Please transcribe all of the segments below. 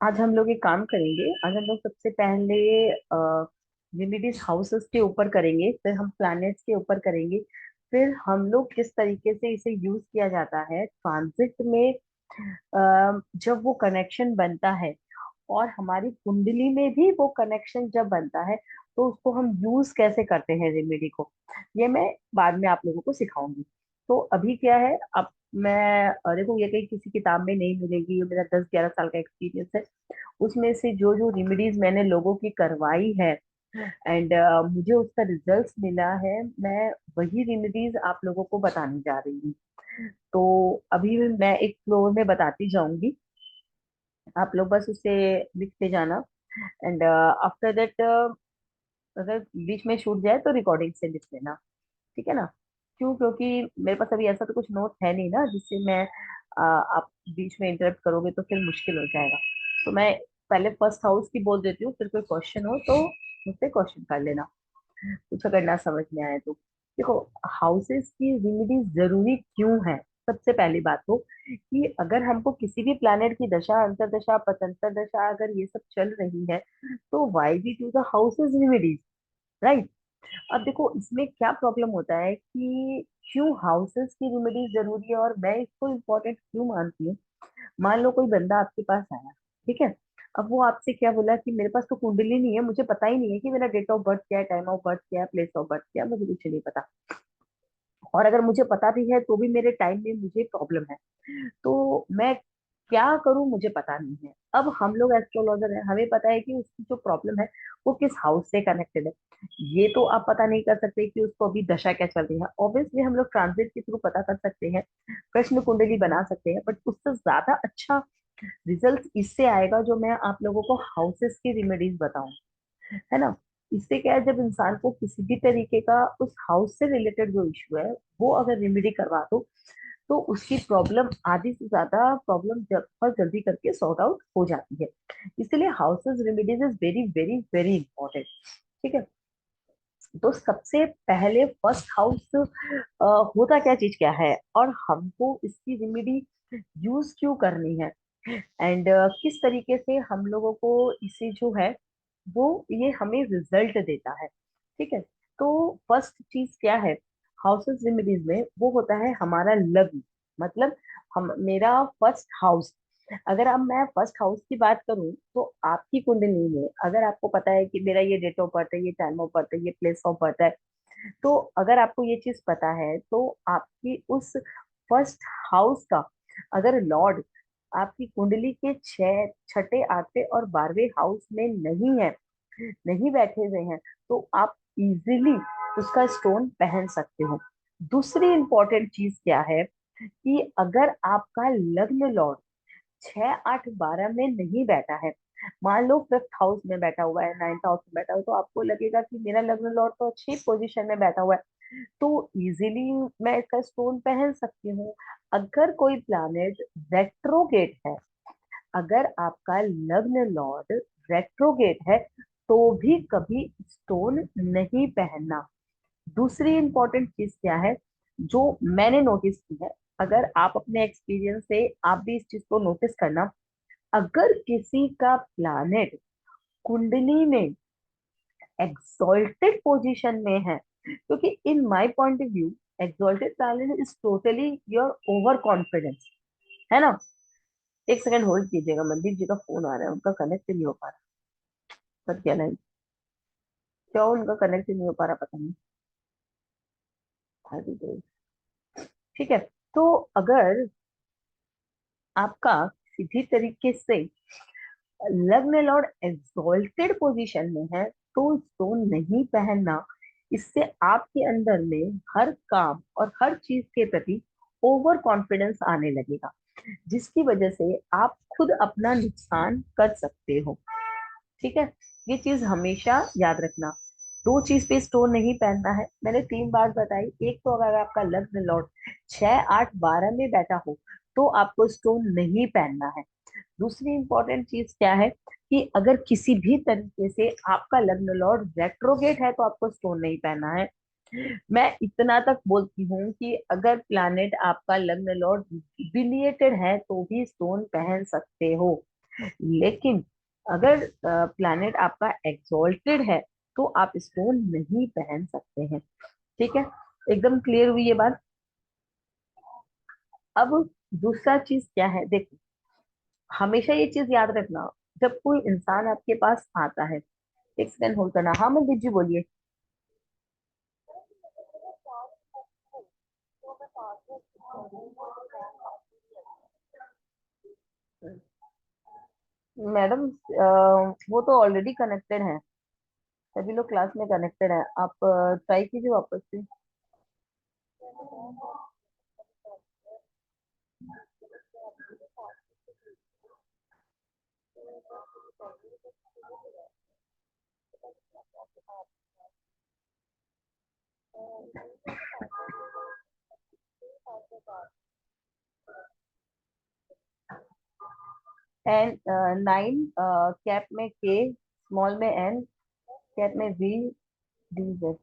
आज हम लोग एक काम करेंगे। आज हम लोग सबसे पहले यूनिडीज हाउसेस के ऊपर करेंगे, फिर हम प्लैनेट्स के ऊपर करेंगे, फिर हम लोग किस तरीके से इसे यूज किया जाता है ट्रांजिट में, जब वो कनेक्शन बनता है, और हमारी कुंडली में भी वो कनेक्शन जब बनता है तो उसको हम यूज कैसे करते हैं रेमेडी को, ये मैं बाद में आप लोगों को सिखाऊंगी। तो अभी क्या है, अब मैं देखो ये कहीं किसी किताब में नहीं मिलेगी, ये मेरा 10-11 साल का एक्सपीरियंस है। उसमें से जो जो रेमेडीज मैंने लोगों की करवाई है एंड मुझे उसका रिजल्ट मिला है, मैं वही रेमेडीज आप लोगों को बताने जा रही हूँ। तो अभी मैं एक फ्लोर में बताती जाऊंगी, आप लोग बस उसे लिखते जाना। एंड आफ्टर दैट अगर बीच में छूट जाए तो रिकॉर्डिंग से लिख लेना, ठीक है ना। क्यों? क्योंकि मेरे पास अभी ऐसा तो कुछ नोट है नहीं ना जिससे मैं आप बीच में इंटरप्ट करोगे तो फिर मुश्किल हो जाएगा। तो मैं पहले फर्स्ट हाउस की बोल देती हूँ, फिर कोई क्वेश्चन हो तो मुझसे क्वेश्चन कर लेना, कुछ अगर ना समझ में आए तो। देखो, हाउसेस की रेमेडी जरूरी क्यों है? सबसे पहली बात तो कि अगर हमको किसी भी प्लैनेट की दशा, अंतरदशा, पतंतर दशा अगर ये सब चल रही है, तो why we do the houses remedies, right? अब देखो इसमें क्या प्रॉब्लम होता है कि क्यों हाउसेस की रेमेडी जरूरी है और मैं इसको इम्पोर्टेंट क्यों मानती हूँ। मान लो कोई बंदा आपके पास आया, ठीक है। अब वो आपसे क्या बोला कि मेरे पास तो कुंडली नहीं है, मुझे पता ही नहीं है कि मेरा डेट ऑफ बर्थ क्या है, टाइम ऑफ बर्थ क्या है, प्लेस ऑफ बर्थ क्या है, मुझे कुछ नहीं पता। और अगर मुझे पता भी है तो भी मेरे टाइम में मुझे प्रॉब्लम है, तो मैं क्या करूं मुझे पता नहीं है। अब हम लोग एस्ट्रोलॉजर हैं, हमें पता है कि उसकी जो प्रॉब्लम है वो किस हाउस से कनेक्टेड है। ये तो आप पता नहीं कर सकते कि उसको अभी दशा क्या चल रही है। ऑब्वियसली हम लोग ट्रांजिट के थ्रू पता कर सकते हैं, प्रश्न कुंडली बना सकते हैं, बट उससे ज्यादा अच्छा रिजल्ट इससे आएगा जो मैं आप लोगों को हाउसेस की रेमेडीज बताऊं, है ना। इससे क्या है, जब इंसान को किसी भी तरीके का उस हाउस से रिलेटेड जो इशू है वो अगर रेमेडी करवा दो, तो उसकी प्रॉब्लम आधी से ज्यादा प्रॉब्लम बहुत जल्दी करके सॉर्ट आउट हो जाती है। इसीलिए houses remedies is very very very important, ठीक है। तो सबसे पहले फर्स्ट हाउस होता क्या चीज क्या है, और हमको इसकी रेमेडी यूज क्यों करनी है, एंड किस तरीके से हम लोगों को इसे जो है वो ये हमें रिजल्ट देता है, ठीक है। तो फर्स्ट चीज क्या है हाउसेस रेमेडीज में, वो होता है हमारा लग्न। मतलब हम मेरा फर्स्ट हाउस, अगर अब मैं फर्स्ट हाउस की बात करूं तो आपकी कुंडली में अगर आपको पता है कि मेरा ये डेट ऑफ बर्थ है, ये टाइम ऑफ बर्थ है, ये प्लेस ऑफ बर्थ है, तो अगर आपको ये चीज पता है तो आपकी उस फर्स्ट हाउस का अगर लॉर्ड आपकी कुंडली के छठे, आठवें और 12वें हाउस में नहीं है, नहीं बैठे हुए हैं, तो आप इजीली उसका स्टोन पहन सकते हो। दूसरी इंपॉर्टेंट चीज क्या है कि अगर आपका लग्न लॉर्ड 6, 8, 12 में नहीं बैठा है, मान लो फिफ्थ हाउस में बैठा हुआ है, नाइन्थ हाउस में बैठा हुआ है, तो आपको लगेगा कि मेरा लग्न लॉर्ड तो अच्छी पोजीशन में बैठा हुआ है, तो इजीली मैं इसका स्टोन पहन सकती हूँ। अगर कोई प्लैनेट रेट्रोगेट है, अगर आपका लग्न लॉर्ड रेट्रोगेट है, तो भी कभी स्टोन नहीं पहनना। दूसरी इंपॉर्टेंट चीज क्या है जो मैंने नोटिस की है, अगर आप अपने एक्सपीरियंस से आप भी इस चीज को नोटिस करना, अगर किसी का प्लैनेट कुंडली में एक्सॉल्टेड पोजीशन में है, क्योंकि in my point of view exalted planet is totally your over confidence, है ना। एक सेकंड होल्ड कीजिएगा, मनदीप जी का फोन आ रहा है, उनका कनेक्ट नहीं हो पा रहा। सर क्या नहीं, क्यों उनका कनेक्ट नहीं हो पा रहा पता नहीं। अरे देव। ठीक है, तो अगर आपका सीधी तरीके से लग्न लॉर्ड एग्जॉल्टेड पोजीशन में है, तो स्टोन नहीं पहनना। इससे आपके अंदर में हर काम और हर चीज के प्रति ओवर कॉन्फिडेंस आने लगेगा, जिसकी वजह से आप खुद अपना नुकसान कर सकते हो, ठीक है। ये चीज हमेशा याद रखना। दो चीज पे स्टोन नहीं पहनना है, मैंने 3 बार बताई। एक तो अगर आपका लग्न लॉर्ड 6, 8, 12 में बैठा हो तो आपको स्टोन नहीं पहनना है। दूसरी इंपॉर्टेंट चीज क्या है कि अगर किसी भी तरीके से आपका लग्न लॉर्ड रेट्रोगेट है तो आपको स्टोन नहीं पहनना है। मैं इतना तक बोलती हूँ कि अगर प्लैनेट आपका लग्न लॉर्ड बिलिएटेड है तो भी स्टोन पहन सकते हो। लेकिन अगर प्लैनेट आपका एक्सॉल्टेड है तो आप स्टोन नहीं पहन सकते हैं। ठीक है, एकदम क्लियर हुई ये बात। अब दूसरा चीज क्या है, देखो, हमेशा ये चीज याद रखना, जब कोई इंसान आपके पास आता है, एक सेकंड होल्ड करना। हाँ मनदीप जी बोलिए। मैडम वो तो ऑलरेडी कनेक्टेड है, सभी लोग क्लास में कनेक्टेड है, आप ट्राई कीजिए वापस से। एन, 9, कैप में के, स्मॉल में एन, कैप में वी, डी जेड।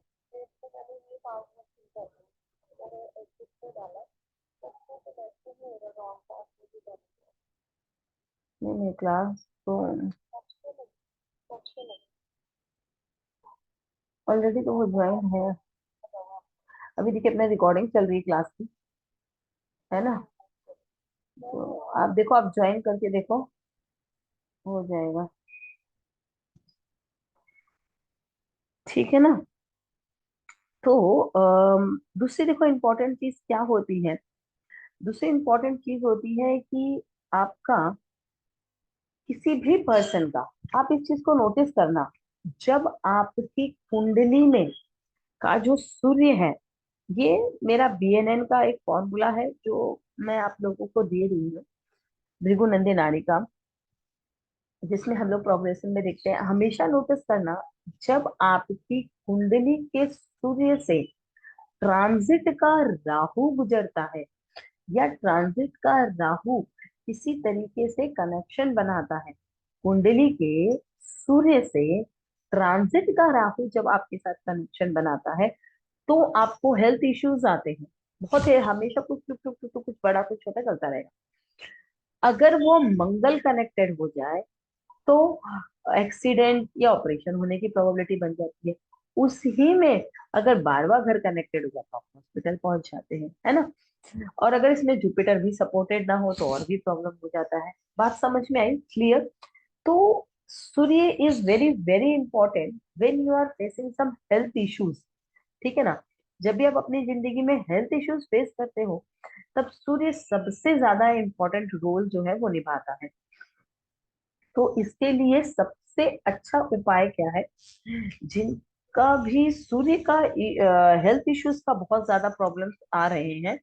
नहीं नहीं, क्लास तो ऑलरेडी तो वो ज्वाइन है। अभी देखिए अपने रिकॉर्डिंग चल रही है क्लास की, है ना? तो आप देखो, आप ज्वाइन करके देखो, हो जाएगा। ठीक है ना? तो दूसरी देखो इम्पोर्टेंट चीज क्या होती है, दूसरी इम्पोर्टेंट चीज होती है कि आपका किसी भी पर्सन का, आप इस चीज को नोटिस करना, जब आपकी कुंडली में का जो सूर्य है, ये मेरा बीएनएन का एक फॉर्मूला है जो मैं आप लोगों को दे रही हूँ, भृगु नंदी नाड़ी का, जिसमें हम लोग प्रोग्रेशन में देखते हैं। हमेशा नोटिस करना, जब आपकी कुंडली के सूर्य से ट्रांजिट का राहु गुजरता है, या ट्रांजिट का राहु किसी तरीके से कनेक्शन बनाता है कुंडली के सूर्य से, ट्रांजिट का राहु जब आपके साथ कनेक्शन बनाता है, तो आपको हेल्थ इश्यूज आते हैं। बहुत है, हमेशा कुछ कुछ कुछ कुछ कुछ बड़ा कुछ छोटा चलता रहेगा। अगर वो मंगल कनेक्टेड हो जाए तो एक्सीडेंट या ऑपरेशन होने की प्रोबेबिलिटी बन जाती है। उसी में अगर 12वां घर कनेक्टेड हो जाता है, आप हॉस्पिटल पहुंच जाते हैं, है ना? और अगर इसमें जुपिटर भी सपोर्टेड ना हो तो और भी प्रॉब्लम हो जाता है। बात समझ में आई? क्लियर? तो Surya is very very important when you are facing some health issues. ठीक है ना? जब भी आप अपनी जिंदगी में हेल्थ इश्यूज फेस करते हो, तब सूर्य सबसे ज्यादा इंपॉर्टेंट रोल जो है वो निभाता है। तो इसके लिए सबसे अच्छा उपाय क्या है, जिनका भी सूर्य का हेल्थ इश्यूज का बहुत ज्यादा प्रॉब्लम्स आ रहे हैं,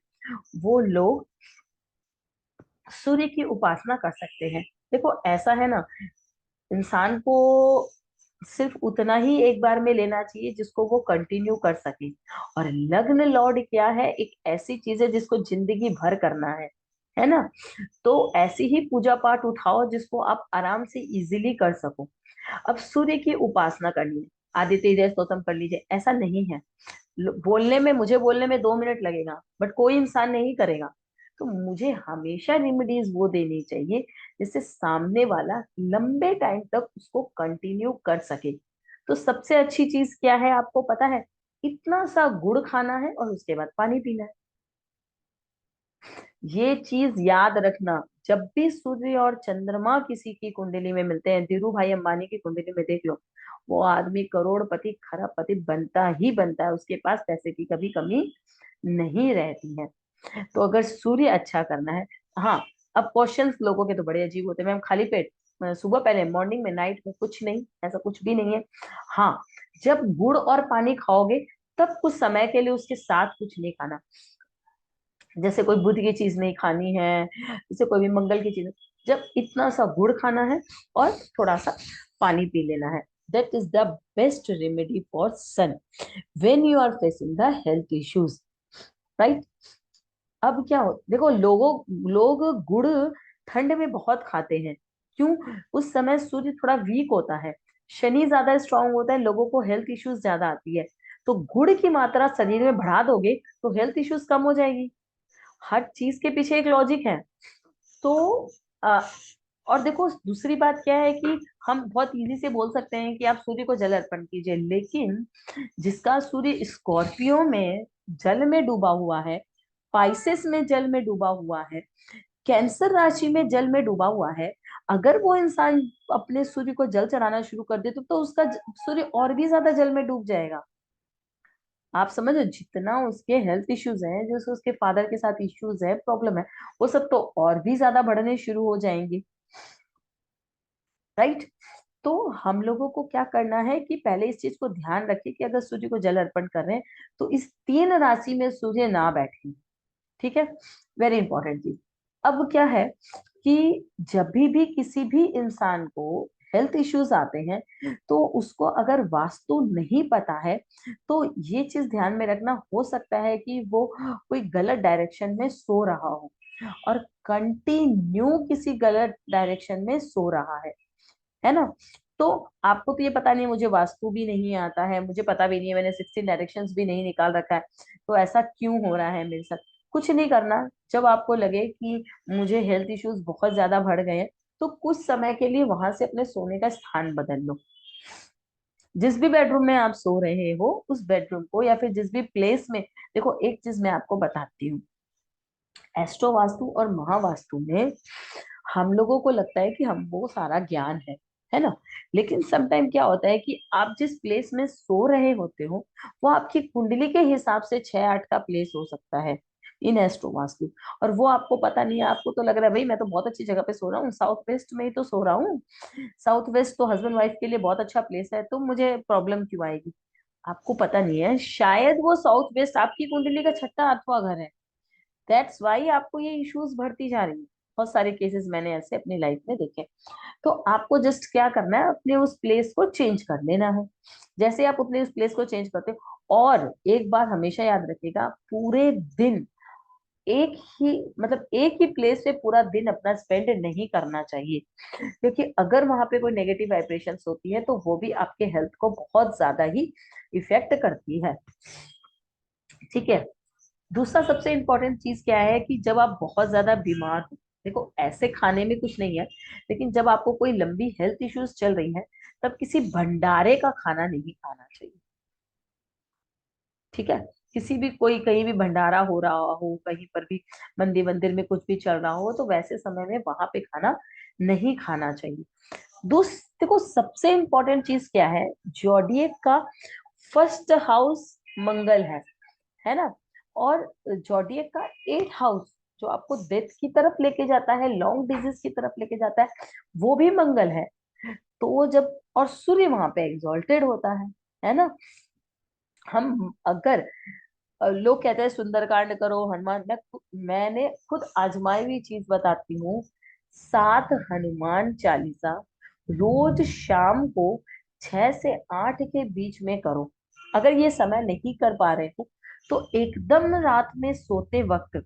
वो लोग सूर्य की उपासना कर सकते हैं। देखो ऐसा है ना, इंसान को सिर्फ उतना ही एक बार में लेना चाहिए जिसको वो कंटिन्यू कर सके। और लग्न लॉर्ड क्या है, एक ऐसी चीज है जिसको जिंदगी भर करना है ना? तो ऐसी ही पूजा पाठ उठाओ जिसको आप आराम से इजीली कर सको। अब सूर्य की उपासना करनी है, आदित्य हृदय स्तोत्रम कर लीजिए, ऐसा नहीं है। बोलने में, मुझे बोलने में 2 मिनट लगेगा, बट कोई इंसान नहीं करेगा। तो मुझे हमेशा रेमेडीज वो देनी चाहिए जिससे सामने वाला लंबे टाइम तक उसको कंटिन्यू कर सके। तो सबसे अच्छी चीज क्या है आपको पता है? इतना सा गुड़ खाना है और उसके बाद पानी पीना है। ये चीज याद रखना। जब भी सूर्य और चंद्रमा किसी की कुंडली में मिलते हैं, धीरू भाई अंबानी की कुंडली में देख लो, वो आदमी करोड़पति खरबपति बनता ही बनता है, उसके पास पैसे की कभी कमी नहीं रहती है। तो अगर सूर्य अच्छा करना है, हाँ, अब क्वेश्चंस लोगों के तो बड़े अजीब होते हैं, मैम खाली पेट सुबह, पहले मॉर्निंग में, नाइट में, कुछ नहीं, ऐसा कुछ भी नहीं है। हाँ, जब गुड़ और पानी खाओगे तब कुछ समय के लिए उसके साथ कुछ नहीं खाना, जैसे कोई बुध की चीज नहीं खानी है, जैसे कोई भी मंगल की चीज। जब इतना सा गुड़ खाना है और थोड़ा सा पानी पी लेना है, that is the best remedy for sun when you are facing the health issues, right? अब क्या हो, देखो लोग गुड़ ठंड में बहुत खाते हैं। क्यों? उस समय सूर्य थोड़ा वीक होता है, शनि ज्यादा स्ट्रांग होता है, लोगों को हेल्थ इश्यूज ज्यादा आती है। तो गुड़ की मात्रा शरीर में बढ़ा दोगे तो हेल्थ इश्यूज कम हो जाएगी। हर चीज के पीछे एक लॉजिक है। तो और देखो दूसरी बात क्या है कि हम बहुत इजी से बोल सकते हैं कि आप सूर्य को जल अर्पण कीजिए, लेकिन जिसका सूर्य स्कॉर्पियो में जल में डूबा हुआ है, पाइसेस में जल में डूबा हुआ है, कैंसर राशि में जल में डूबा हुआ है, अगर वो इंसान अपने सूर्य को जल चढ़ाना शुरू कर दे तो उसका सूर्य और भी ज्यादा जल में डूब जाएगा। आप समझो जितना उसके हेल्थ इश्यूज हैं, जो उसके फादर के साथ इश्यूज है, प्रॉब्लम है, वो सब तो और भी ज्यादा बढ़ने शुरू हो जाएंगे। राइट। तो हम लोगों को क्या करना है कि पहले इस चीज को ध्यान रखें कि अगर सूर्य को जल अर्पण कर रहे हैं तो इस 3 राशि में सूर्य ना बैठे। ठीक है, वेरी इंपॉर्टेंट चीज। अब क्या है कि जब भी किसी भी इंसान को हेल्थ इश्यूज आते हैं तो उसको अगर वास्तु नहीं पता है तो ये चीज ध्यान में रखना, हो सकता है कि वो कोई गलत डायरेक्शन में सो रहा हो और कंटिन्यू किसी गलत डायरेक्शन में सो रहा है ना। तो आपको तो ये पता नहीं है, मुझे वास्तु भी नहीं आता है, मुझे पता भी नहीं है, मैंने 16 डायरेक्शंस भी नहीं निकाल रखा है, तो ऐसा क्यों हो रहा है मेरे साथ। कुछ नहीं करना, जब आपको लगे कि मुझे हेल्थ इश्यूज बहुत ज्यादा बढ़ गए हैं तो कुछ समय के लिए वहां से अपने सोने का स्थान बदल लो। जिस भी बेडरूम में आप सो रहे हो उस बेडरूम को या फिर जिस भी प्लेस में, देखो एक चीज मैं आपको बताती हूँ, एस्ट्रो वास्तु और महावास्तु में हम लोगों को लगता है कि हम वो सारा ज्ञान है ना। लेकिन समटाइम क्या होता है कि आप जिस प्लेस में सो रहे होते हो वो आपकी कुंडली के हिसाब से 6-8 का प्लेस हो सकता है इन एस्ट्रो वास्तु। और वो आपको पता नहीं है, आपको तो लग रहा है भाई मैं तो बहुत अच्छी जगह पे सो रहा हूँ, साउथ वेस्ट में ही तो सो रहा हूँ, साउथ वेस्ट तो हस्बैंड वाइफ के लिए बहुत अच्छा प्लेस है, तो मुझे प्रॉब्लम क्यों आएगी। आपको पता नहीं है शायद वो साउथ वेस्ट आपकी कुंडली का छठा आठवां घर है, दैट्स वाई आपको ये इश्यूज बढ़ती जा रही है। बहुत सारे केसेस मैंने ऐसे अपनी लाइफ में देखे। तो आपको जस्ट क्या करना है, अपने उस प्लेस को चेंज कर लेना है। जैसे आप अपने उस प्लेस को चेंज करते हो, और एक बात हमेशा याद रखिएगा, पूरे दिन एक ही मतलब एक ही प्लेस पे पूरा दिन अपना स्पेंड नहीं करना चाहिए, क्योंकि अगर वहां पे कोई नेगेटिव वाइब्रेशंस होती है तो वो भी आपके हेल्थ को बहुत ज्यादा ही इफेक्ट करती है। ठीक है। दूसरा सबसे इम्पोर्टेंट चीज क्या है कि जब आप बहुत ज्यादा बीमार हो, देखो ऐसे खाने में कुछ नहीं है, लेकिन जब आपको कोई लंबी हेल्थ इश्यूज चल रही है तब किसी भंडारे का खाना नहीं खाना चाहिए। ठीक है। किसी भी कोई कहीं भी भंडारा हो रहा हो, कहीं पर भी मंदिर मंदिर में कुछ भी चल रहा हो, तो वैसे समय में वहां पे खाना नहीं खाना चाहिए। देखो सबसे इम्पोर्टेंट चीज क्या है, जोडिएक का फर्स्ट हाउस मंगल है ना। और जोडिएक का 8 हाउस जो आपको डेथ की तरफ लेके जाता है, लॉन्ग डिजीज की तरफ लेके जाता है, वो भी मंगल है। तो वो जब और सूर्य वहां पे एग्जॉल्टेड होता है ना। हम अगर लोग कहते हैं सुंदरकांड करो, हनुमान, मैंने खुद आजमाई हुई चीज बताती हूँ। 7 हनुमान 40 रोज शाम को 6 से 8 के बीच में करो। अगर ये समय नहीं कर पा रहे हो तो एकदम रात में सोते वक्त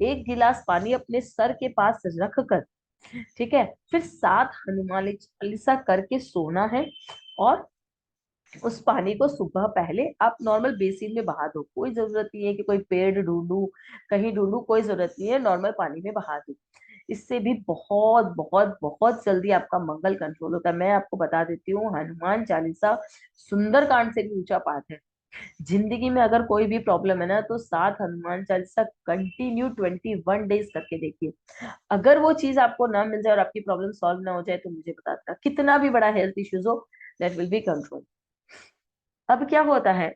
1 गिलास पानी अपने सर के पास रख कर, ठीक है, फिर 7 हनुमान 40 करके सोना है। और उस पानी को सुबह पहले आप नॉर्मल बेसिन में बहा दो, कोई जरूरत नहीं है कि कोई पेड़ ढूंढू, कहीं ढूंढू, कोई जरूरत नहीं है, नॉर्मल पानी में बहा दो। इससे भी बहुत बहुत बहुत जल्दी आपका मंगल कंट्रोल होता है। मैं आपको बता देती हूँ, हनुमान 40 सुंदरकांड से भी ऊंचा पाठ है। जिंदगी में अगर कोई भी प्रॉब्लम है ना तो 7 हनुमान 40 कंटिन्यू 21 डेज करके देखिए। अगर वो चीज आपको ना मिल जाए और आपकी प्रॉब्लम सॉल्व ना हो जाए तो मुझे बता देना, कितना भी बड़ा हेल्थ इश्यूज हो, दैट विल बी कंट्रोल। अब क्या होता है,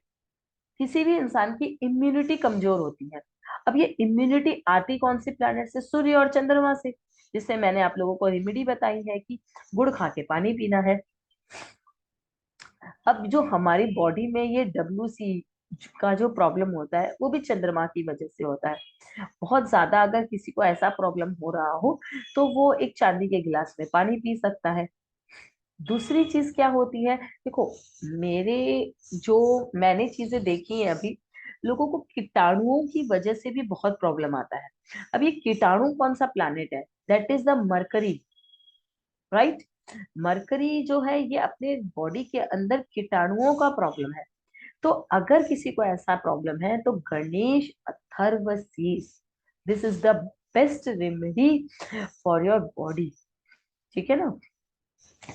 किसी भी इंसान की इम्यूनिटी कमजोर होती है। अब ये इम्यूनिटी आती कौन सी प्लैनेट से, सूर्य और चंद्रमा से, जिससे मैंने आप लोगों को रेमेडी बताई है कि गुड़ खा के पानी पीना है। अब जो हमारी बॉडी में ये WC का जो प्रॉब्लम होता है वो भी चंद्रमा की वजह से होता है। बहुत ज्यादा अगर किसी को ऐसा प्रॉब्लम हो रहा हो तो वो एक चांदी के गिलास में पानी पी सकता है। दूसरी चीज क्या होती है, देखो मेरे जो मैंने चीजें देखी हैं अभी, लोगों को कीटाणुओं की वजह से भी बहुत प्रॉब्लम आता है। अब ये कीटाणु कौन सा प्लैनेट है, that is the mercury. Right. Mercury जो है ये अपने बॉडी के अंदर कीटाणुओं का प्रॉब्लम है। तो अगर किसी को ऐसा प्रॉब्लम है तो Ganesh Atharvashirsha, this is the best remedy for your body. ठीक है ना।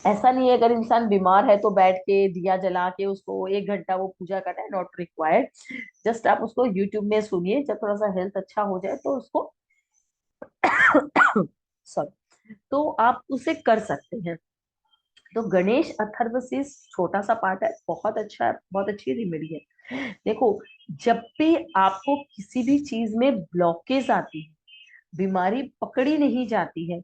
ऐसा नहीं है अगर इंसान बीमार है तो बैठ के दिया जला के उसको 1 घंटा वो पूजा करना है, नॉट रिक्वायर्ड। जस्ट आप उसको यूट्यूब में सुनिए, जब थोड़ा सा हेल्थ अच्छा हो जाए तो उसको सॉरी, तो आप उसे कर सकते हैं। तो गणेश अथर्वशीष छोटा सा पार्ट है, बहुत अच्छा है, बहुत अच्छी रेमेडी है। देखो, जब भी आपको किसी भी चीज में ब्लॉकेज आती है, बीमारी पकड़ी नहीं जाती है,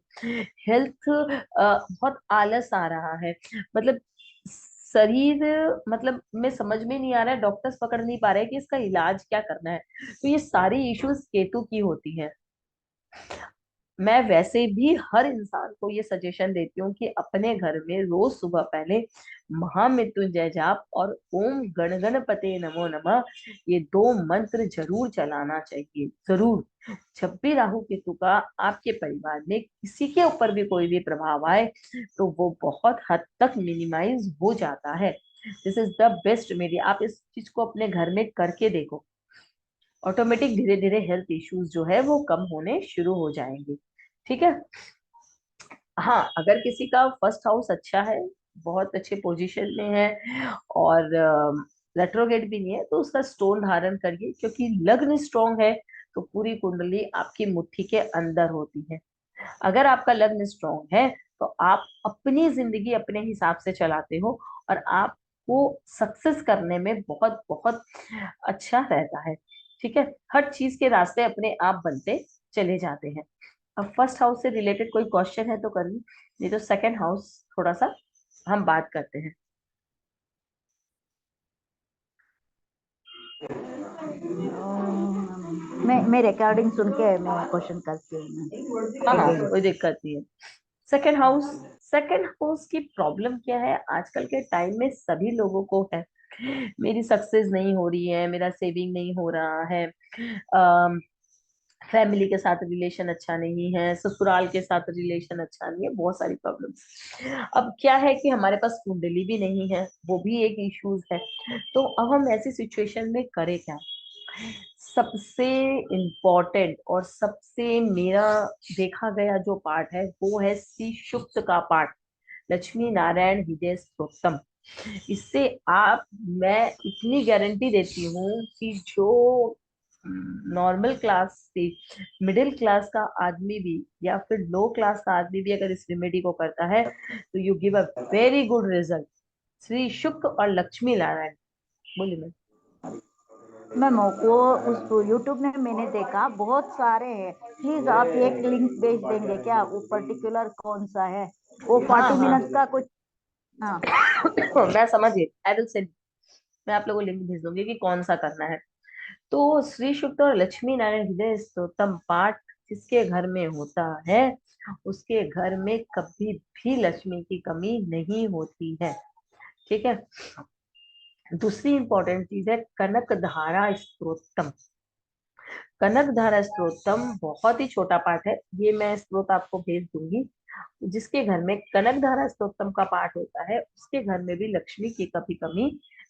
हेल्थ बहुत आलस आ रहा है, मतलब शरीर, मतलब में समझ में नहीं आ रहा है, डॉक्टर्स पकड़ नहीं पा रहे हैं कि इसका इलाज क्या करना है, तो ये सारी इश्यूज केतु की होती है। मैं वैसे भी हर इंसान को ये सजेशन देती हूँ कि अपने घर में रोज सुबह पहले महामृत्युंजय जाप और ओम गण गणपते नमो नमः, ये 2 मंत्र जरूर चलाना चाहिए, जरूर। जब भी राहु केतु का आपके परिवार में किसी के ऊपर भी कोई भी प्रभाव आए, तो वो बहुत हद तक मिनिमाइज हो जाता है। दिस इज द बेस्ट मेडी, आप इस चीज को अपने घर में करके देखो, ऑटोमेटिक धीरे धीरे हेल्थ इश्यूज जो है वो कम होने शुरू हो जाएंगे। ठीक है। हाँ, अगर किसी का फर्स्ट हाउस अच्छा है, बहुत अच्छे पोजीशन में है, और रेट्रोगेट भी नहीं है, तो उसका स्टोन धारण करिए, क्योंकि लग्न स्ट्रांग है तो पूरी कुंडली आपकी मुट्ठी के अंदर होती है। अगर आपका लग्न स्ट्रांग है तो आप अपनी जिंदगी अपने हिसाब से चलाते हो, और आपको सक्सेस करने में बहुत बहुत अच्छा रहता है। ठीक है, हर चीज के रास्ते अपने आप बनते चले जाते हैं। अब फर्स्ट हाउस से रिलेटेड कोई क्वेश्चन है तो करिए, नहीं तो सेकंड हाउस थोड़ा सा हम बात करते हैं। मैं रिकॉर्डिंग सुन के मैं क्वेश्चन करती हाँ हूँ हाँ, अगेन। कोई दिक्कत नहीं है। सेकंड हाउस, सेकंड हाउस की प्रॉब्लम क्या है आजकल के टाइम में सभी लोगों को है, मेरी सक्सेस नहीं हो रही है, मेरा सेविंग नहीं हो रहा है, फैमिली के साथ रिलेशन अच्छा नहीं है, ससुराल के साथ रिलेशन अच्छा नहीं है, बहुत सारी प्रॉब्लम्स। अब क्या है कि हमारे पास कुंडली भी नहीं है, वो भी एक इश्यूज है। तो अब हम ऐसी सिचुएशन में करें क्या। सबसे इम्पोर्टेंट और सबसे मेरा देखा गया जो पार्ट है वो है श्री सुक्त का पार्ट, लक्ष्मी नारायण हृदय स्तोत्रम। इससे आप, मैं इतनी गारंटी देती हूँ कि जो नॉर्मल क्लास से मिडिल क्लास का आदमी भी या फिर लो क्लास का आदमी भी अगर इस रेमेडी को करता है तो you give a very good result. Shri शुक्र और लक्ष्मी नारायण। बोलिए मैम। मैम वो उस यूट्यूब में मैंने देखा बहुत सारे हैं। प्लीज आप एक लिंक भेज देंगे क्या, वो पर्टिकुलर कौन सा है? वो हाँ 40 मिनट्स हाँ, का कुछ। हाँ। मैं समझ गई, आई विल सेंड। मैं आप लोगों को लिंक भेज दूंगी कि कौन सा करना है। तो श्री शुक्त और लक्ष्मी नारायण हृदय स्तोत्रम पाठ जिसके घर में होता है, उसके घर में कभी भी लक्ष्मी की कमी नहीं होती है। ठीक है। दूसरी इंपॉर्टेंट चीज है कनक धारा स्तोत्रम। कनक धारा स्तोत्रम बहुत ही छोटा पाठ है, ये मैं स्त्रोत आपको भेज दूंगी। जिसके घर में कनक धारा स्तोत्रम का पाठ होता है उसके घर में भी लक्ष्मी की कभी कमी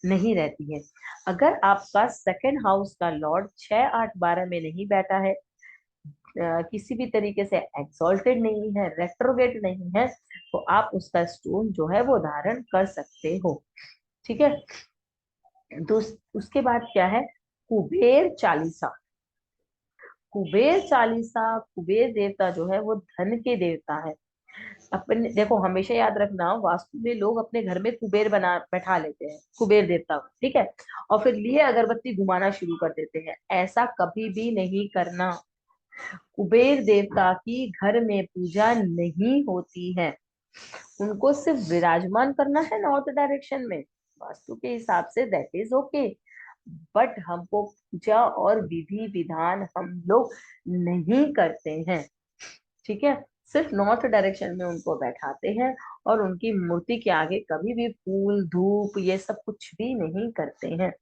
नहीं रहती है। अगर आपका सेकंड हाउस का लॉर्ड 6 8 12 में नहीं बैठा है, किसी भी तरीके से एक्सॉल्टेड नहीं है, रेट्रोगेट नहीं है, तो आप उसका स्टोन जो है वो धारण कर सकते हो। ठीक है। उसके बाद क्या है, कुबेर चालीसा। कुबेर चालीसा, कुबेर देवता जो है वो धन के देवता है। अपने देखो, हमेशा याद रखना, वास्तु में लोग अपने घर में कुबेर बना बैठा लेते हैं कुबेर देवता को, ठीक है, और फिर लिए अगरबत्ती घुमाना शुरू कर देते हैं, ऐसा कभी भी नहीं करना। कुबेर देवता की घर में पूजा नहीं होती है, उनको सिर्फ विराजमान करना है नॉर्थ डायरेक्शन में, वास्तु के हिसाब say that is okay. But हमको पूजा और विधि विधान हम लोग नहीं करते हैं। ठीक है। सिर्फ नॉर्थ डायरेक्शन में उनको बैठाते हैं, और उनकी मूर्ति के आगे कभी भी फूल धूप ये सब कुछ भी नहीं करते हैं।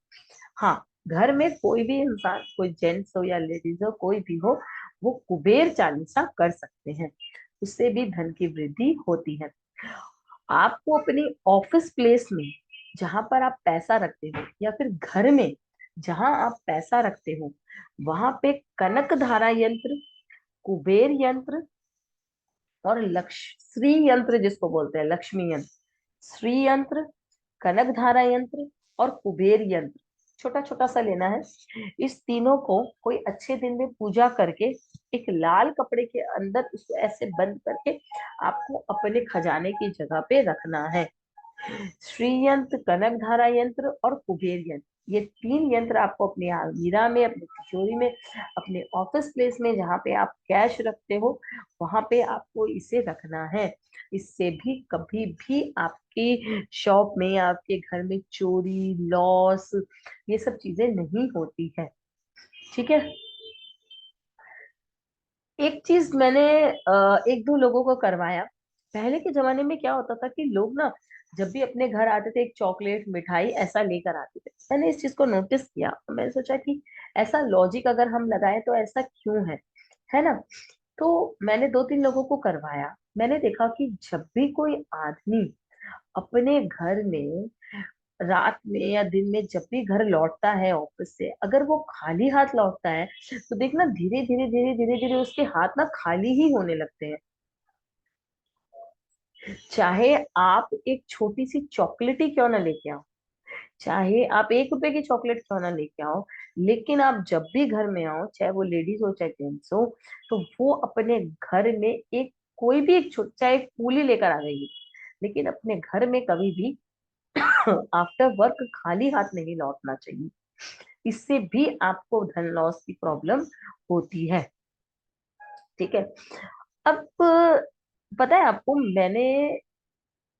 हाँ, घर में कोई भी इंसान, कोई जेंट्स हो या लेडीज हो, कोई भी हो, वो कुबेर चालीसा कर सकते हैं, उससे भी धन की वृद्धि होती है। आपको अपने ऑफिस प्लेस में जहां पर आप पैसा रखते हो, या फिर घर में जहां आप पैसा रखते हो, वहां पे कनक धारा यंत्र, कुबेर यंत्र, और लक्ष्य श्री यंत्र जिसको बोलते हैं, लक्ष्मी यंत्र, श्री यंत्र, कनक धारा यंत्र और कुबेर यंत्र, छोटा छोटा सा लेना है। इस तीनों को कोई अच्छे दिन में पूजा करके एक लाल कपड़े के अंदर उसको ऐसे बंद करके आपको अपने खजाने की जगह पे रखना है। श्री यंत्र, कनक धारा यंत्र और कुबेर यंत्र, ये तीन यंत्र आपको अपनी अलमीरा में, अपनी तिजोरी में, अपने ऑफिस प्लेस में जहाँ पे आप कैश रखते हो वहां पे आपको इसे रखना है। इससे भी कभी भी आपकी शॉप में, आपके घर में चोरी, लॉस, ये सब चीजें नहीं होती है। ठीक है। एक चीज मैंने एक दो लोगों को करवाया। पहले के जमाने में क्या होता था कि लोग ना जब भी अपने घर आते थे एक चॉकलेट, मिठाई ऐसा लेकर आते थे। मैंने इस चीज को नोटिस किया तो मैंने सोचा कि ऐसा लॉजिक अगर हम लगाएं तो ऐसा क्यों है ना। तो मैंने दो तीन लोगों को करवाया। मैंने देखा कि जब भी कोई आदमी अपने घर में रात में या दिन में जब भी घर लौटता है ऑफिस से, अगर वो खाली हाथ लौटता है तो देखना धीरे धीरे धीरे धीरे धीरे उसके हाथ ना खाली ही होने लगते हैं। चाहे आप एक छोटी सी चॉकलेट ही क्यों ना लेके आओ, चाहे आप 1 रुपए की चॉकलेट क्यों ना लेके आओ, लेकिन आप जब भी घर में आओ, चाहे वो लेडीज हो चाहे जेंट्स हो, तो वो अपने घर में एक कोई भी एक चाहे एक फूल ही लेकर आ जाइए, लेकिन अपने घर में कभी भी आफ्टर वर्क खाली हाथ नहीं लौटना चाहिए। इससे भी आपको धन लॉस की प्रॉब्लम होती है। ठीक है। अब पता है आपको, मैंने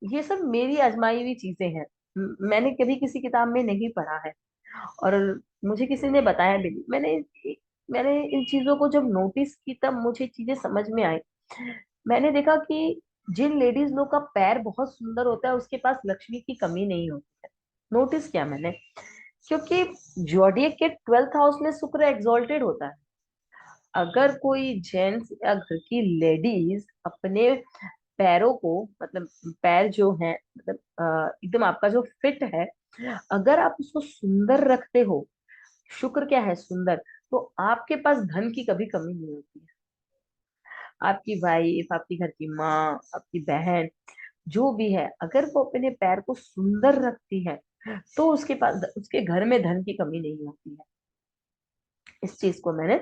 ये सब मेरी आजमाई हुई चीजें हैं। मैंने कभी किसी किताब में नहीं पढ़ा है और मुझे किसी ने बताया भी नहीं। मैंने इन चीजों को जब नोटिस की तब मुझे चीजें समझ में आई। मैंने देखा कि जिन लेडीज लोग का पैर बहुत सुंदर होता है उसके पास लक्ष्मी की कमी नहीं होती है। नोटिस किया मैंने, क्योंकि जोडियक के 12th हाउस में शुक्र एग्जॉल्टेड होता है। अगर कोई जेंट्स या घर की लेडीज अपने पैरों को, मतलब पैर जो है, मतलब एकदम आपका जो फिट है, अगर आप उसको सुंदर रखते हो, शुक्र क्या है सुंदर, तो आपके पास धन की कभी कमी नहीं होती है। आपकी वाइफ, आपकी घर की माँ, आपकी बहन, जो भी है, अगर वो अपने पैर को सुंदर रखती है तो उसके पास, उसके घर में धन की कमी नहीं होती है। इस चीज को मैंने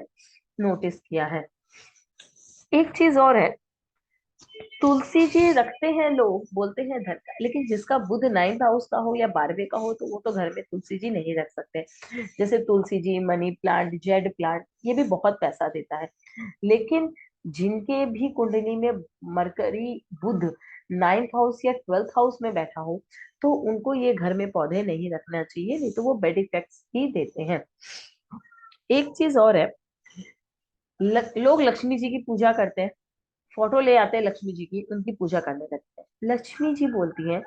नोटिस किया है। एक चीज और है, तुलसी जी रखते हैं लोग, बोलते हैं धन का, लेकिन जिसका बुध 9th हाउस का हो या 12वें का हो तो वो तो घर में तुलसी जी नहीं रख सकते। जैसे Tulsi ji, money plant, jade plant, ये भी बहुत पैसा देता है। लेकिन जिनके भी कुंडली में मरकरी, बुध 9th हाउस या 12th हाउस में बैठा हो, तो उनको ये घर में पौधे नहीं रखना चाहिए, नहीं तो वो बेड इफेक्ट्स ही देते हैं। एक चीज और है, लोग लक्ष्मी जी की पूजा करते हैं, फोटो ले आते हैं लक्ष्मी जी की, उनकी पूजा करने लगते हैं। लक्ष्मी जी बोलती हैं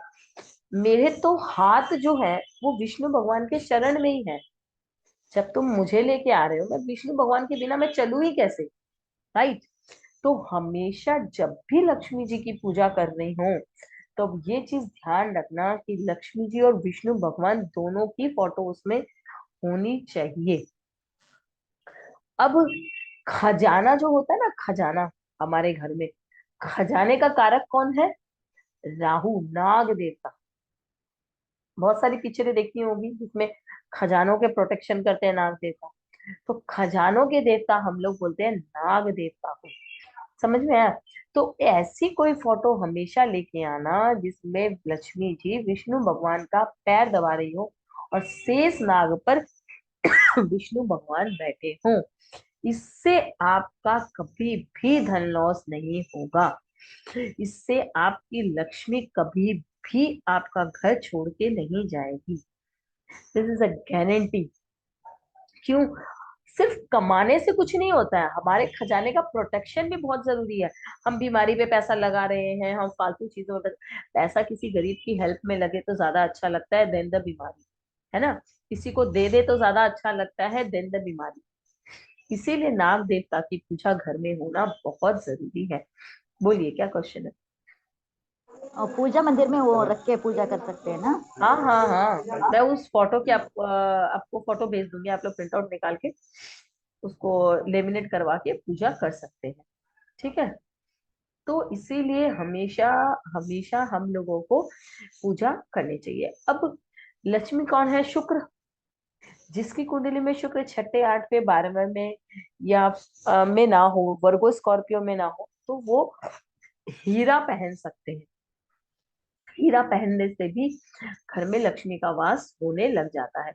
मेरे तो हाथ जो है वो विष्णु भगवान के चरण में ही है। जब तुम मुझे लेके आ रहे हो, मैं विष्णु भगवान के बिना मैं चलूं ही कैसे। राइट। तो हमेशा जब भी लक्ष्मी जी की पूजा कर रही हो, तो ये चीज ध्यान रखना कि लक्ष्मी जी और विष्णु भगवान दोनों की फोटो उसमें होनी चाहिए। अब खजाना जो होता है ना, खजाना हमारे घर में, खजाने का कारक कौन है? राहु, नाग देवता। बहुत सारी पिक्चरें देखी होगी जिसमें खजानों के प्रोटेक्शन करते हैं नाग देवता। तो खजानों के देवता हम लोग बोलते हैं नाग देवता को। समझ में आया? तो ऐसी कोई फोटो हमेशा लेके आना जिसमें लक्ष्मी जी विष्णु भगवान का पैर दबा रही हो और शेष नाग पर विष्णु भगवान बैठे हों। इससे आपका कभी भी धन लॉस नहीं होगा। इससे आपकी लक्ष्मी कभी भी आपका घर छोड़ के नहीं जाएगी। This is a guarantee. क्यों? सिर्फ कमाने से कुछ नहीं होता है, हमारे खजाने का प्रोटेक्शन भी बहुत जरूरी है। हम बीमारी पे पैसा लगा रहे हैं, हम फालतू चीजों में पैसा किसी गरीब की हेल्प में लगे तो ज्यादा अच्छा लगता है देन द बीमारी, है ना। किसी को दे दे तो ज्यादा अच्छा लगता है देन द बीमारी। इसीलिए नाग देवता की पूजा घर में होना बहुत जरूरी है। बोलिए क्या क्वेश्चन है? और पूजा मंदिर में वो रख के पूजा कर सकते हैं ना? हाँ हाँ हाँ, मैं उस फोटो की आपको फोटो भेज दूंगी, आप लोग प्रिंट आउट निकाल के उसको लेमिनेट करवा के पूजा कर सकते हैं। ठीक है। तो इसीलिए हमेशा हमेशा हम लोगों को पूजा करनी चाहिए। अब लक्ष्मी कौन है? शुक्र। जिसकी कुंडली में शुक्र छठे, आठवें, 12वें में या में ना हो, वर्गो स्कॉर्पियो में ना हो, तो वो हीरा पहन सकते हैं। हीरा पहनने से भी घर में लक्ष्मी का वास होने लग जाता है।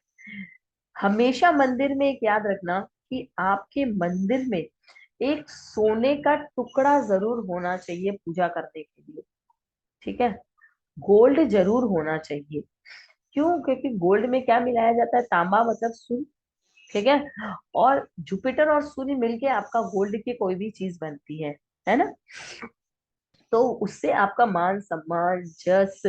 हमेशा मंदिर में एक याद रखना कि आपके मंदिर में एक सोने का टुकड़ा जरूर होना चाहिए पूजा करने के लिए। ठीक है? गोल्ड जरूर होना चाहिए। क्यों? क्योंकि गोल्ड में क्या मिलाया जाता है? तांबा मतलब सुन। ठीक है? और जुपिटर और सूर्य मिलके आपका गोल्ड की कोई भी चीज बनती है ना? तो उससे आपका मान सम्मान, जस,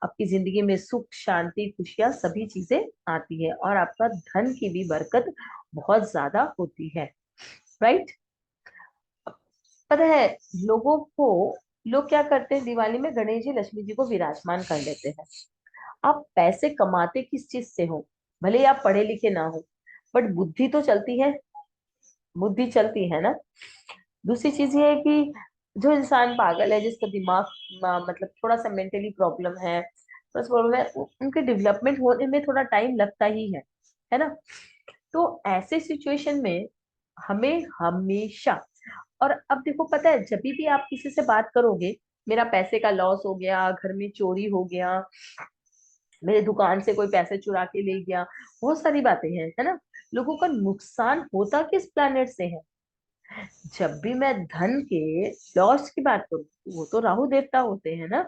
आपकी जिंदगी में सुख, शांति, खुशियां सभी चीजें आती है, और आपका धन की भी बरकत बहुत ज्यादा होती है। राइट? पता है, लोगों को लोग क्या करते हैं, दिवाली में गणेश जी लक्ष्मी जी को विराजमान कर लेते हैं। आप पैसे कमाते किस चीज से हो? भले ही आप पढ़े लिखे ना हो, बट बुद्धि तो चलती है। बुद्धि चलती है ना? दूसरी चीज ये है कि जो इंसान पागल है, जिसका दिमाग मतलब थोड़ा सा मेंटली प्रॉब्लम है, बस प्रॉब्लम है, उनके डेवलपमेंट होने में थोड़ा टाइम लगता ही है ना? तो ऐसे सिचुएशन में हमें हमेशा, और अब देखो पता है, जब भी आप किसी से बात करोगे, मेरा पैसे का लॉस हो गया, घर में चोरी हो गया, मेरे दुकान से कोई पैसे चुरा के ले गया, बहुत सारी बातें हैं, है ना? लोगों का नुकसान होता किस प्लैनेट से है? जब भी मैं धन के लॉस की बात करूं, वो तो राहु देवता होते हैं ना।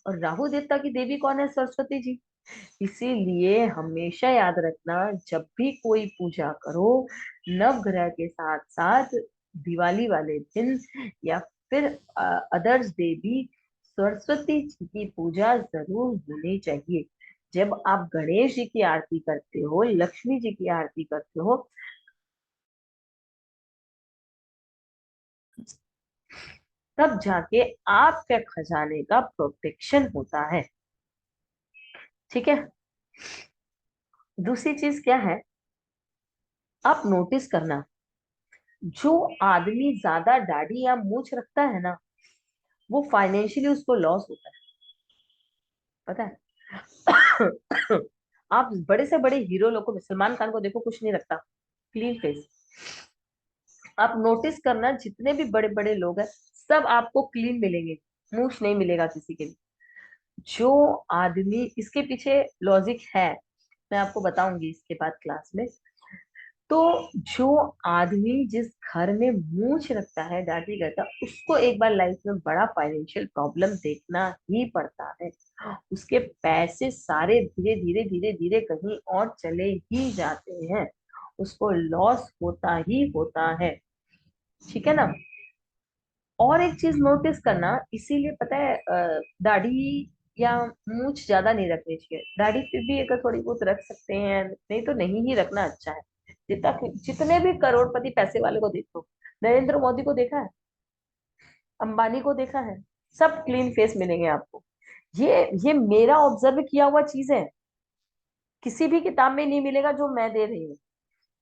और राहु देवता की देवी कौन है? सरस्वती जी। इसीलिए हमेशा याद रखना, जब भी कोई पूजा करो, नवग्रह के साथ साथ दिवाली वाले दिन या फिर अदर्स डे भी सरस्वती जी की पूजा जरूर होनी चाहिए। जब आप गणेश जी की आरती करते हो, लक्ष्मी जी की आरती करते हो, तब जाके आपके खजाने का प्रोटेक्शन होता है। ठीक है? दूसरी चीज क्या है, आप नोटिस करना, जो आदमी ज्यादा दाढ़ी या मूंछ रखता है ना, वो फाइनेंशियली उसको लॉस होता है। पता है? आप बड़े से बड़े हीरो लोग को, सलमान खान को देखो, कुछ नहीं रखता, क्लीन फेस। आप नोटिस करना, जितने भी बड़े बड़े लोग हैं, सब आपको क्लीन मिलेंगे, मूंछ नहीं मिलेगा किसी के भी। जो आदमी, इसके पीछे लॉजिक है, मैं आपको बताऊंगी इसके बाद क्लास में। तो जो आदमी जिस घर में मूंछ रखता है, दाढ़ी करता है, उसको एक बार लाइफ में बड़ा फाइनेंशियल प्रॉब्लम देखना ही पड़ता है। उसके पैसे सारे धीरे धीरे धीरे धीरे कहीं और चले ही जाते हैं, उसको लॉस होता ही होता है। ठीक है ना? और एक चीज नोटिस करना, इसीलिए पता है दाढ़ी या मूंछ ज्यादा नहीं रखनी चाहिए। दाढ़ी फिर भी अगर थोड़ी बहुत रख सकते हैं, नहीं तो नहीं ही रखना अच्छा है। जितना जितने भी करोड़पति पैसे वाले को देखो, नरेंद्र मोदी को देखा है, अंबानी को देखा है, सब क्लीन फेस मिलेंगे आपको। ये मेरा ऑब्जर्व किया हुआ चीज है, किसी भी किताब में नहीं मिलेगा जो मैं दे रही हूँ।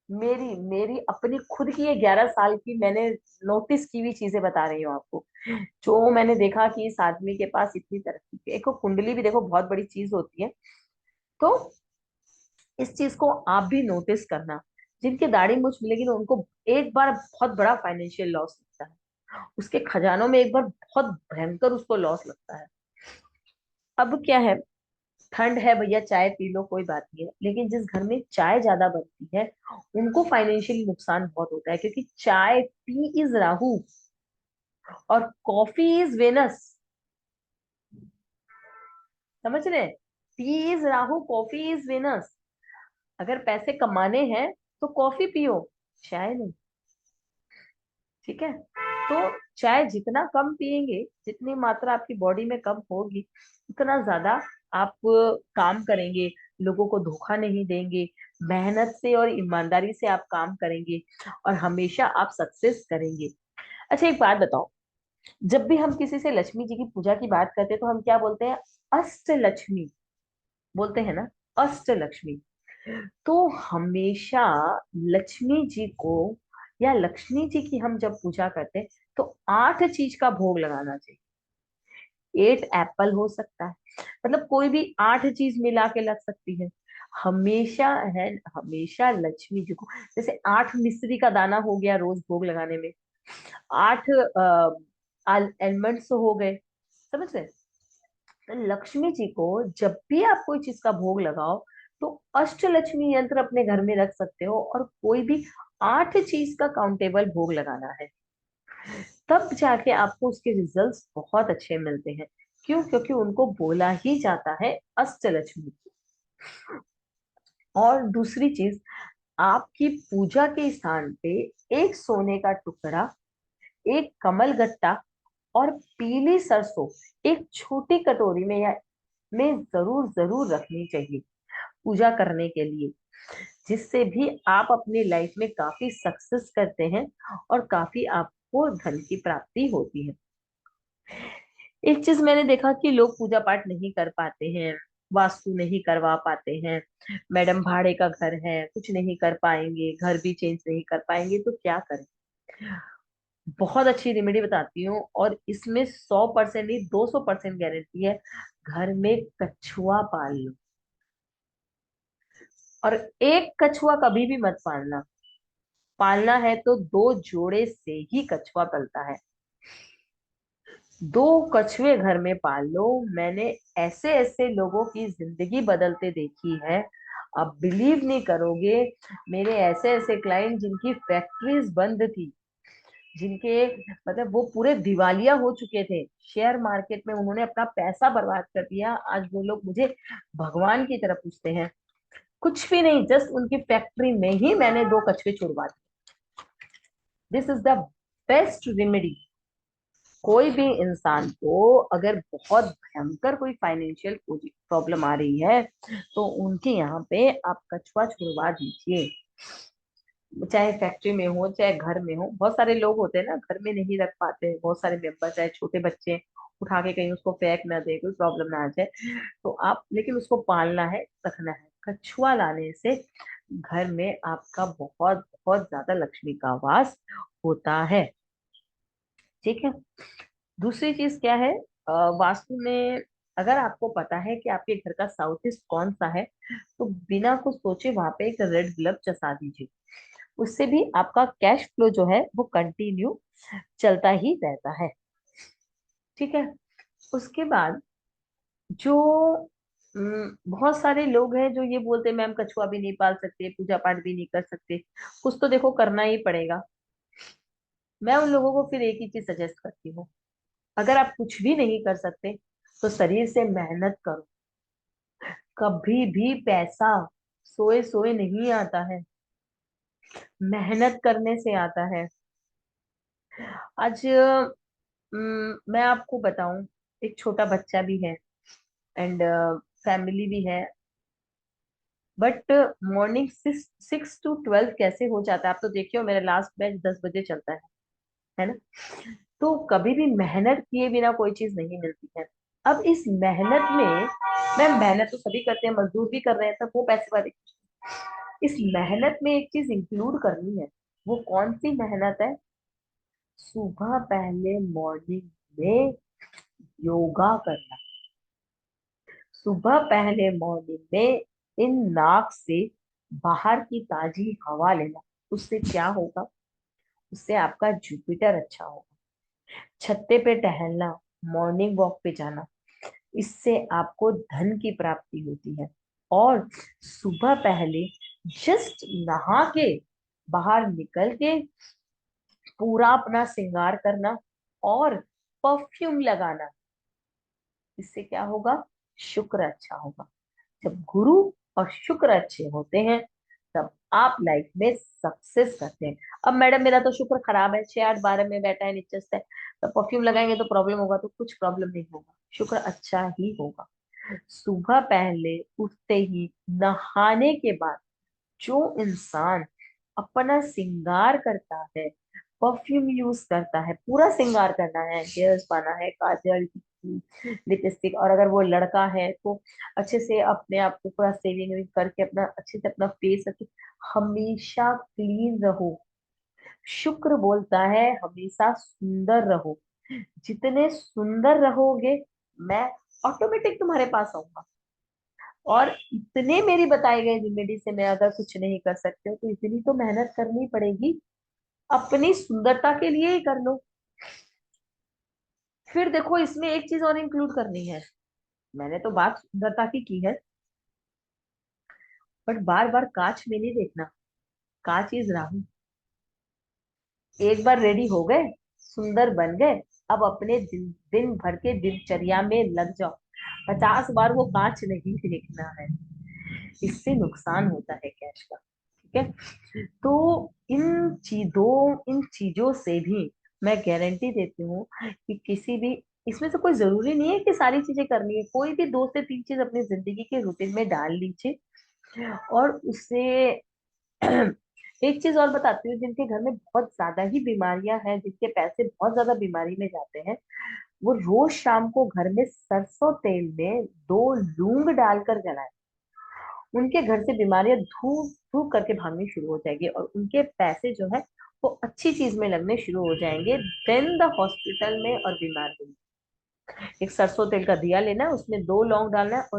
मेरी मेरी अपनी खुद की ये 11 साल की मैंने नोटिस की हुई चीजें बता रही हूँ आपको। जो मैंने देखा कि इस आदमी के पास इतनी तरक्की, एक कुंडली भी देखो बहुत बड़ी चीज होती है। तो इस चीज को आप भी नोटिस करना, जिनके दाढ़ी मूंछ मिलेगी ना, उनको एक बार बहुत बड़ा फाइनेंशियल लॉस लगता है, उसके खजानों में एक बार बहुत भयंकर उसको लॉस लगता है। अब क्या है, ठंड है भैया, चाय पी लो, कोई बात नहीं है, लेकिन जिस घर में चाय ज्यादा बनती है, उनको फाइनेंशियली नुकसान बहुत होता है, क्योंकि चाय, टी इज राहु और कॉफी इज वेनस। समझ रहे? Tea is Rahu, coffee is Venus. अगर पैसे कमाने हैं तो कॉफी पियो, चाय नहीं। ठीक है? तो चाय जितना कम पिएंगे, जितनी मात्रा आपकी बॉडी में कम होगी, उतना ज्यादा आप काम करेंगे, लोगों को धोखा नहीं देंगे, मेहनत से और ईमानदारी से आप काम करेंगे, और हमेशा आप सक्सेस करेंगे। अच्छा एक बात बताओ, जब भी हम किसी से लक्ष्मी जी की पूजा की बात करते हैं, तो हम क्या बोलते हैं? अष्ट लक्ष्मी बोलते हैं ना, अष्ट लक्ष्मी। तो हमेशा लक्ष्मी जी को या लक्ष्मी जी की हम जब पूजा करते हैं, तो 8 चीज का भोग लगाना चाहिए। 8 एप्पल हो सकता है, मतलब कोई भी 8 चीज मिला के लग सकती है। हमेशा है, हमेशा लक्ष्मी जी को, जैसे 8 मिश्री का दाना हो गया रोज भोग लगाने में, 8 एलमंड्स हो गए, समझ रहे। तो लक्ष्मी जी को जब भी आप कोई चीज का भोग लगाओ, तो अष्टलक्ष्मी यंत्र अपने घर में रख सकते हो, और कोई भी 8 चीज का काउंटेबल भोग लगाना है, तब जाके आपको उसके रिजल्ट्स बहुत अच्छे मिलते हैं। क्यों? क्योंकि उनको बोला ही जाता है अष्टलक्ष्मी। और दूसरी चीज, आपकी पूजा के स्थान पे एक सोने का टुकड़ा, एक कमल गट्टा और पीली सरसों एक छोटी कटोरी में या में जरूर जरूर रखनी चाहिए पूजा करने के लिए, जिससे भी आप अपनी लाइफ में काफी सक्सेस करते हैं और काफी आपको धन की प्राप्ति होती है। एक चीज मैंने देखा कि लोग पूजा पाठ नहीं कर पाते हैं, वास्तु नहीं करवा पाते हैं, मैडम भाड़े का घर है, कुछ नहीं कर पाएंगे, घर भी चेंज नहीं कर पाएंगे, तो क्या करें। बहुत अच्छी रेमेडी बताती हूँ, और इसमें 100% नहीं 200% गारंटी है। घर में कछुआ पाल लो, और एक कछुआ कभी भी मत पालना, पालना है तो 2 जोड़े से ही कछुआ पलता है। 2 कछुए घर में पाल लो। मैंने ऐसे ऐसे लोगों की जिंदगी बदलते देखी है, आप बिलीव नहीं करोगे। मेरे ऐसे ऐसे क्लाइंट जिनकी फैक्ट्रीज बंद थी, जिनके मतलब वो पूरे दिवालिया हो चुके थे, शेयर मार्केट में उन्होंने अपना पैसा बर्बाद कर दिया, आज वो लोग मुझे भगवान की तरफ पूछते हैं। कुछ भी नहीं, जस्ट उनकी फैक्ट्री में ही मैंने 2 कछुए छुड़वा दिए। This is the best remedy. कोई भी इंसान को अगर बहुत भयंकर कोई फाइनेंशियल प्रॉब्लम आ रही है, तो उनके यहाँ पे आप कछुआ छुड़वा दीजिए। चाहे फैक्ट्री में हो चाहे घर में हो, बहुत सारे लोग होते हैं ना घर में नहीं रख पाते, बहुत सारे मेंबर, चाहे छोटे बच्चे उठा के कहीं उसको फेंक ना दे, कोई प्रॉब्लम ना आ जाए, तो आप लेकिन उसको पालना है, रखना है। कछुआ लाने से घर में आपका बहुत बहुत ज्यादा लक्ष्मी का वास होता है। ठीक है। दूसरी चीज क्या है, वास्तु में अगर आपको पता है कि आपके घर का साउथ ईस्ट कौन सा है, तो बिना कुछ सोचे वहां पे एक रेड ग्लव चसा दीजिए। उससे भी आपका कैश फ्लो जो है वो कंटिन्यू चलता ही रहता है। ठीक है। उसके बाद जो बहुत सारे लोग हैं जो ये बोलते हैं मैम कछुआ भी नहीं पाल सकते, पूजा पाठ भी नहीं कर सकते, कुछ तो देखो करना ही पड़ेगा। मैं उन लोगों को फिर एक ही चीज सजेस्ट करती हूँ, अगर आप कुछ भी नहीं कर सकते तो शरीर से मेहनत करो। कभी भी पैसा सोए सोए नहीं आता है, मेहनत करने से आता है। आज मैं आपको बताऊं, एक छोटा बच्चा भी है एंड फैमिली भी है, बट मॉर्निंग 6 to 12 कैसे हो जाता है, आप तो देखिए मेरा लास्ट बैच 10 बजे चलता है ना। तो कभी भी मेहनत किए बिना कोई चीज नहीं मिलती है। अब इस मेहनत में, मैं मेहनत तो सभी करते हैं, मजदूर भी कर रहे हैं, तब वो पैसे वाले। इस मेहनत में एक चीज इंक्लूड करनी है, वो कौन सी मेहनत है? सुबह पहले मॉर्निंग में योगा करना। सुबह पहले मॉर्निंग में इन नाक से बाहर की ताजी हवा लेना। उससे क्या होगा? उससे आपका जुपिटर अच्छा होगा। छत्ते पे टहलना, मॉर्निंग वॉक पे जाना, इससे आपको धन की प्राप्ति होती है। और सुबह पहले जस्ट नहा के बाहर निकल के पूरा अपना श्रृंगार करना और परफ्यूम लगाना, इससे क्या होगा? शुक्र अच्छा होगा। जब गुरु और शुक्र अच्छे होते हैं, तब आप लाइफ में सक्सेस करते हैं। अब मैडम मेरा तो शुक्र खराब है, 6 8 12 में बैठा है, नीचस्त है, तो परफ्यूम लगाएंगे तो प्रॉब्लम होगा? तो कुछ प्रॉब्लम नहीं होगा, शुक्र अच्छा ही होगा। सुबह पहले उठते ही नहाने के बाद जो इंसान अपना श्रृंगार करता है, परफ्यूम यूज करता है, पूरा श्रृंगार करना है, हेयर्स पाना है, काजल, लिपस्टिक, और अगर वो लड़का है तो अच्छे से अपने आप को पूरा सेविंग करके अपना अच्छे से अपना फेस रखे, हमेशा क्लीन रहो, शुक्र बोलता है हमेशा सुंदर रहो। जितने सुंदर रहोगे, मैं ऑटोमेटिक तुम्हारे पास आऊंगा। और इतने मेरी बताए गए जिंदगी से मैं अगर कुछ नहीं कर सकते हो तो इतनी तो मेहनत करनी पड़ेगी, अपनी सुंदरता के लिए ही कर लो। फिर देखो, इसमें एक चीज और इंक्लूड करनी है। मैंने तो बात सुंदरता की है, बट बार बार कांच में नहीं देखना। कांच इज राहु। एक बार रेडी हो गए, सुंदर बन गए, अब अपने दिन भर के दिनचर्या में लग जाओ। 50 बार वो कांच नहीं देखना है, इससे नुकसान होता है कैश का। ठीक है। तो इन चीजों से भी मैं गारंटी देती हूँ कि किसी भी, इसमें से कोई जरूरी नहीं है कि सारी चीजें करनी है, कोई भी 2 से 3 चीज अपनी जिंदगी के रूटीन में डाल लीजिए। और उससे एक चीज और बताती हूँ, जिनके घर में बहुत ज्यादा ही बीमारियां हैं, जिनके पैसे बहुत ज्यादा बीमारी में जाते हैं, वो रोज शाम को घर में सरसों तेल में 2 लौंग डालकर जलाएं। उनके घर से बीमारियां धूप धूप करके भागनी शुरू हो जाएगी, और उनके पैसे जो है वो अच्छी चीज में लगने शुरू हो जाएंगे देन द हॉस्पिटल में और बीमार में। एक सरसों तेल का दिया लेना है, उसमें 2 लौंग डालना है, और